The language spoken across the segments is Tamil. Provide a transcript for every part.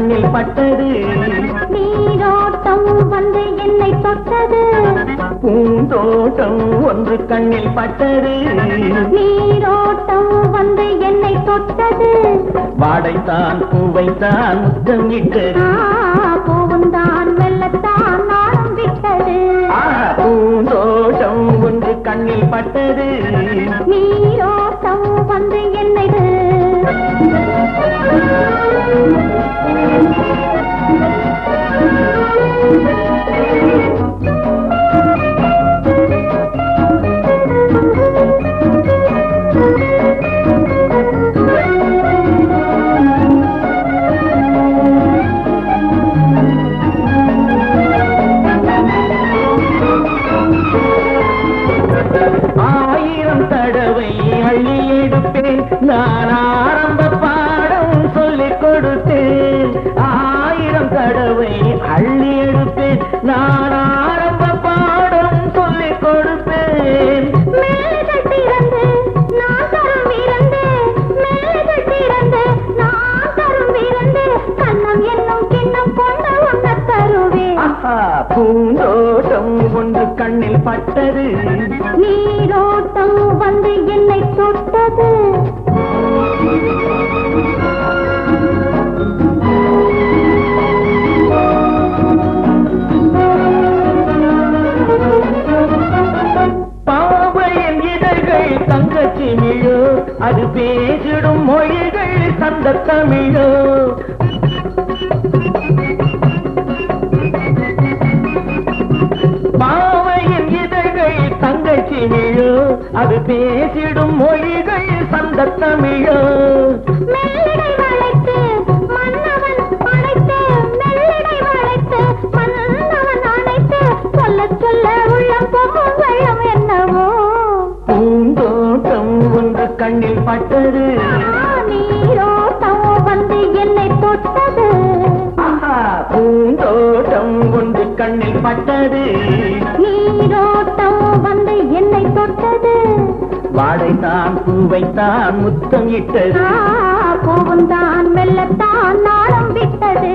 கண்ணில் பட்டது நீரோட்டம் வந்து என்னை தொட்டது பூந்தோட்டம் ஒன்று கண்ணில் பட்டது நீரோட்டம் வந்து என்னை தொட்டது வாடைத்தான் பூவைத்தான் முத்தம் இட்டது பூவுந்தான் வெள்ளத்தான் நாளும் விட்டது பூந்தோட்டம் ஒன்று கண்ணில் பட்டது நீரோட்டம் வந்து என்னை ஆயிரம் தடவை அள்ளி எடுப்பேன் நான் ஆரம்ப பாடம் சொல்லிக் கொடுத்தேன் ஆயிரம் தடவை அள்ளி எடுப்பேன் நான் ஆரம்ப பாடம் சொல்லிக் கொடுப்பேன் பூந்தோட்டம் ஒன்று கண்ணில் பட்டது நீரோட்டம் வந்து என்னை தொட்டது பாவையின் இதழ்கள் தங்கச்சி மிழோ அது பேசிடும் மொழிகள் சந்த தமிழோ பாவையின் இதழ்கள் தங்கச்சி மிழோ அது பேசிடும் மொழிகள் சந்த தமிழோ பூந்தோட்டம் ஒன்று கண்ணில் பட்டது நீரோட்டம் வந்து என்னை தொட்டது பூந்தோட்டம் ஒன்று கண்ணில் பட்டது நீரோட்டம் வந்து என்னை தொட்டது வாடைத்தான் பூவைத்தான் முத்தம் இட்டது பூவுந்தான் மெல்லத்தான் நாளம் விட்டது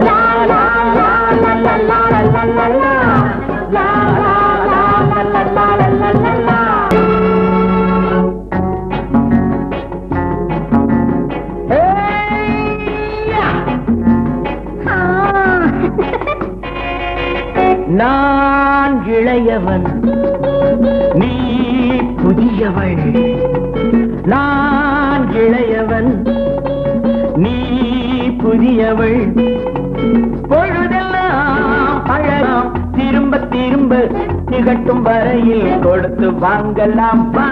லா லா லா லா லா லா லா லா லா லா லா லா லா லா லா லா. நான் இளையவன் நீ புதியவள் நான் இளையவன் நீ புதியவள் பொழுதெல்லாம் அழகாம் திரும்ப திரும்ப திகட்டும் வரையில் கொடுத்து வாங்கலாம் வா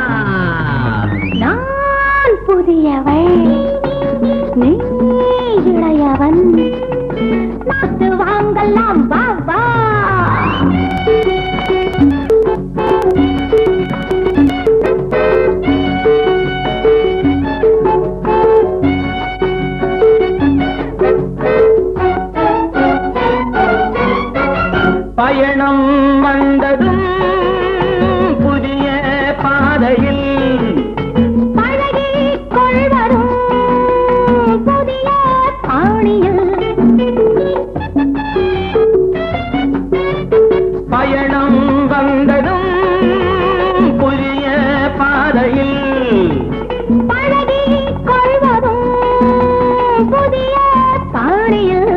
நான் புதியவள் நீ இளையவன் பார்த்து வாங்கலாம் வா வா பயணம் வந்ததும் புதிய பாதையில் பழகிக் கொள்வரும் புதிய பாணியில் பயணம் வந்ததும் புதிய பாதையில் பழகிக் கொள்வரும் புதிய பாணியில்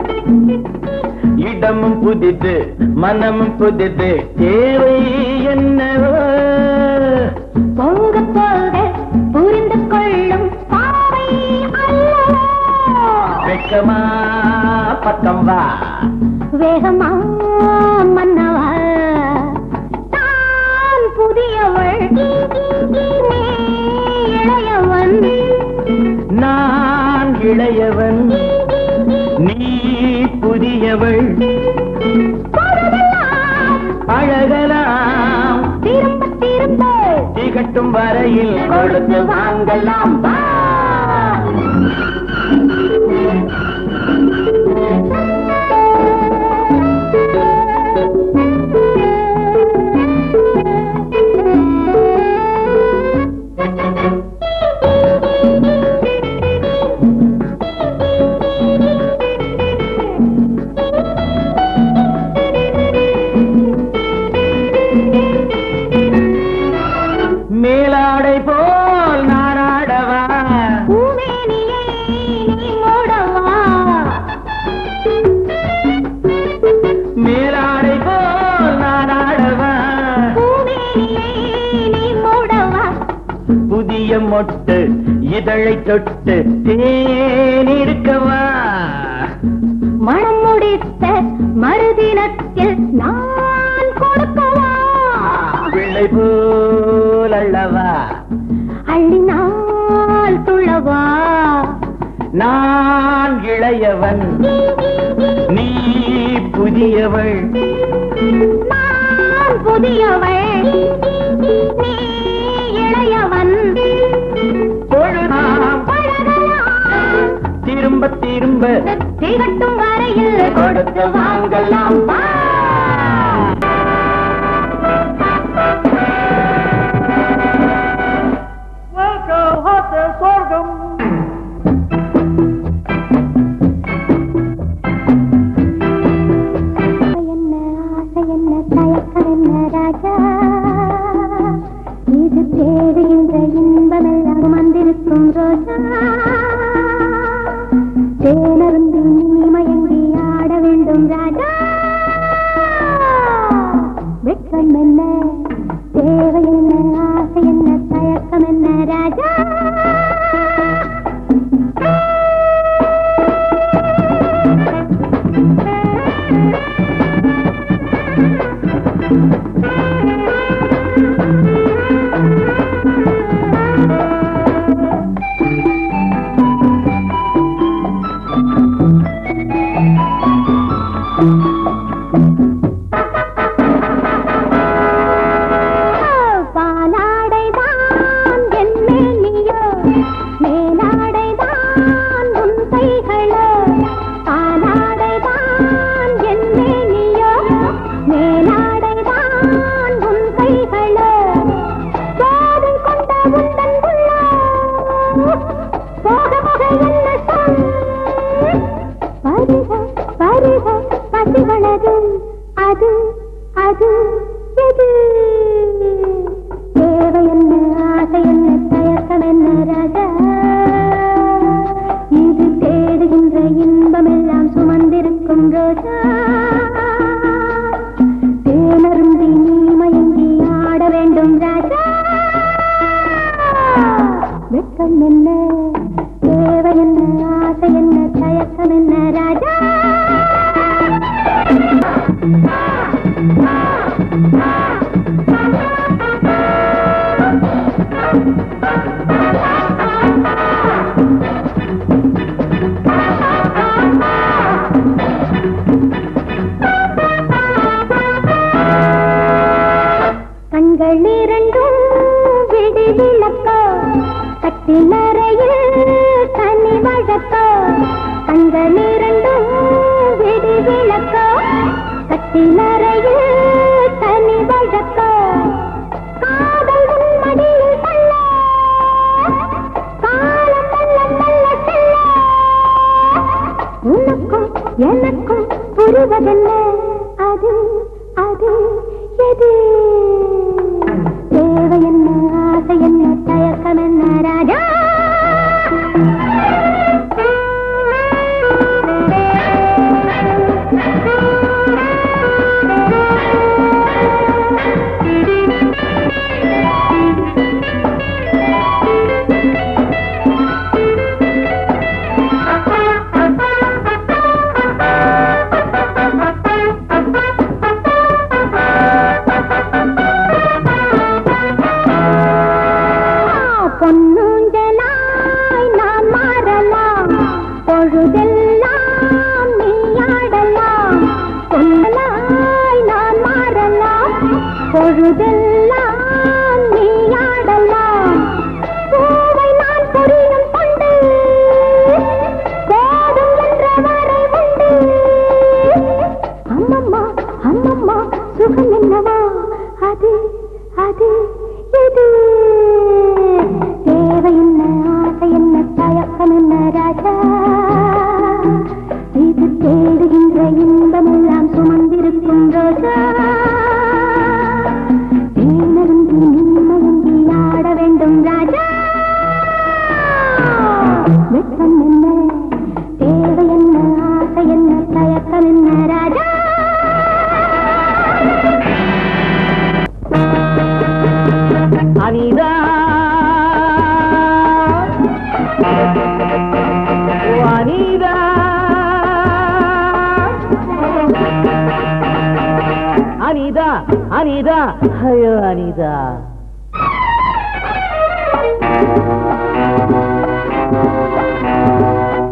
இடமும் புதிது மனமும் புதிது தேவை என்னவோ போக போக புரிந்து கொள்ளும் பாவை அல்லவோ வெக்கமா பக்கம் வா வேகமா மன்னவா தான் புதியவள் நீ இளையவன் நான் இளையவன் நீ புதியவள் அழகலாம் திரும்ப திரும்ப திகட்டும் வரையில் கொடுத்து வாங்கலாம் வா மொட்டு இதழை தொட்டு தேனிருக்கவா மனம் முடித்த மறுதினத்தில் நான் கொடுக்கவா பிள்ளை போல் அல்லவா அள்ளினால் துள்ளவா நான் இளையவன் நீ புதியவள் நான் புதியவள் நீ இளையவன் பொழுதாம் பழகலாம் திரும்ப திரும்ப திகட்டும் வரையில் கொடுத்து வாங்கலாம் வா. என்ன ஆசை என்ன தயக்கம் என்ன ராஜா இது தேடுகின்ற இன்பமெல்லாம் வந்திருக்கும் ரோஜா தேனருந்தி நீ மயங்கி ஆட வேண்டும் ராஜா வெட்கம் என்ன தேவை என்ன ஆசை என்ன தயக்கம் என்ன ராஜா பாலாடைதான் என் மேனியோ மேலாடைதான் உன் கைகளோ பாலாடைதான் என் மேனியோ மேலாடைதான் உன் கைகளோ போதை கொண்ட உந்தன் உள்ளோ போக போக என்ன சொல் வருக வருக பசிகளது அது அது எது தேவை என்ன ஆசை என்ன தயக்கம் என்ன ராஜா இது தேடுகின்ற இன்பமெல்லாம் சுமந்திருக்கும் ரோஜா தேனருந்தி நீ மயங்கி ஆட வேண்டும் ராஜா வெட்கம் என்ன தேவை என்ன ஆசை என்ன தயக்கம் என்ன ராஜா கண்கள் இரண்டும் விடி விளக்கோ கட்டில் அறையில் தனி வழக்கோ கண்கள் இரண்டும் விடி விளக்கோ கட்டில் அறையில் தனி வழக்கோ காதல் உன் மடியில் தள்ள காலம் மெல்ல மெல்ல செல்ல உனக்கும் எனக்கும் புரிவதென்ன அது அது எது தேவை என்ன ஆசை என்ன தயக்கம் என்ன ராஜா அனிதா அனிதா ஐயோ அனிதா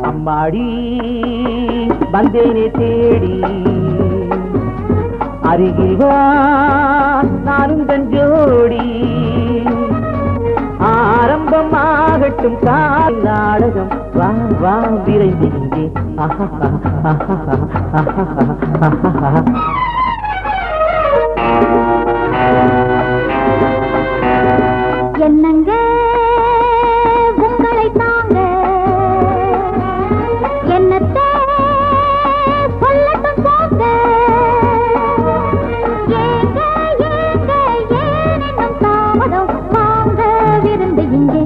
அம்மாடி வந்தேனே தேடி அருகில் வா நானும் தஞ்சோடி ஆரம்பமாகட்டும் கால் நாடகம் வா வா விரைந்து இங்கே என்னங்க உங்களை தாங்க என்னத்தை சொல்லட்டும் போங்க ஏங்க ஏங்க ஏனென்னும் தாமதம் வாங்க விருந்து இங்கே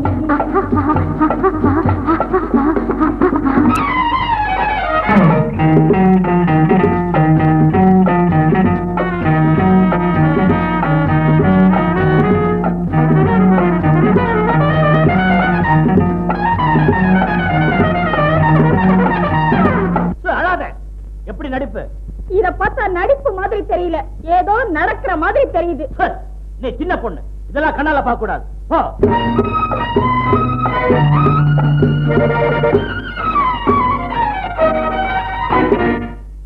எப்படி நடிப்பு? இத பார்த்தா நடிப்பு மாதிரி தெரியல, ஏதோ நடக்கிற மாதிரி தெரியுது. நீ சின்ன பொண்ணு, இதெல்லாம் கண்ணால பார்க்க கூடாது.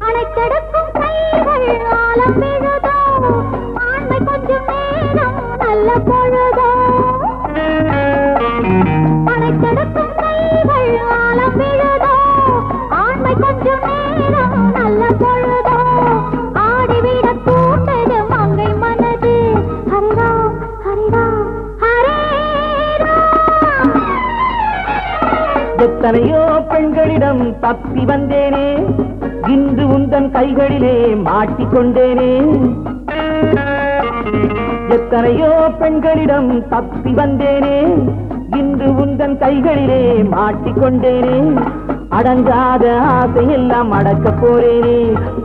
அணைக்கெடுக்கும் கைகள் ஆலம் விழுதோ, ஆண்மை கொஞ்சம் நேரம் நல்ல பொழுதோ. அணைக்கெடுக்கும் கைகள் ஆலம் விழுதோ, ஆண்மை கொஞ்சம் நேரம் நல்ல பொழுதோ. ஆடிவிட தூண்டது மங்கை மனது. ஹரிராம் ஹரிராம் ஹரே ராம். எத்தனையோ பெண்களிடம் தப்பி வந்தேனே, இன்று உந்தன் கைகளிலே மாட்டிக்கொண்டேனே. எத்தனையோ பெண்களிடம் தப்பி வந்தேனே, இன்று உந்தன் கைகளிலே மாட்டிக்கொண்டேனே. அடங்காத ஆசையெல்லாம் அடக்க போறேனே.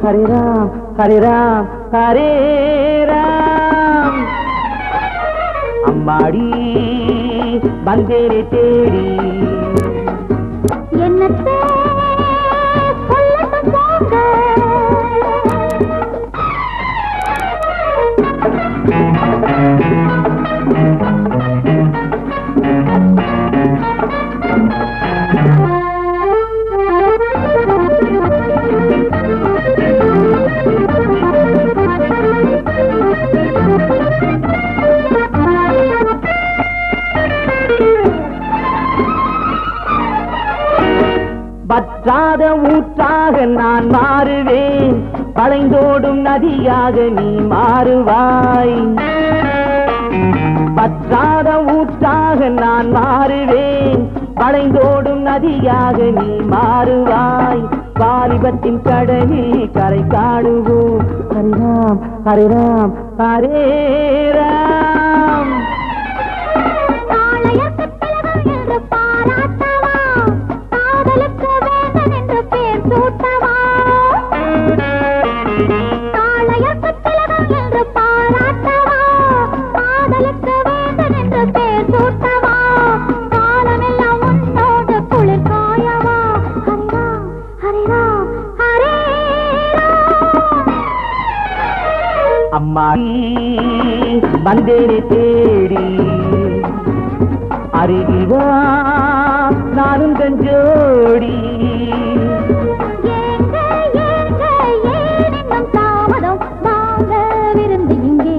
ஹரிராம் ஹரிராம் ஹரே ராம். அம்மாடி வந்தேனே தேடி என்னத்தை சொல்லட்டும் போங்க. வற்றாத ஊற்றாக நான் மாறுவேன், வளைந்தோடும் நதியாக நீ மாறுவாய். வற்றாத ஊற்றாக நான் மாறுவேன், வளைந்தோடும் நதியாக நீ மாறுவாய். வாலிபத்தின் கடலில் கரை காணுவோம். ஹரிராம் ஹரிராம் ஹரே ராம். அம்மாடி வந்தேனே தேடி அருகில் வா நானும் தஞ்சோடி. ஏங்க ஏங்க ஏனென்னும் தாமதம் வாங்க விருந்து இங்கே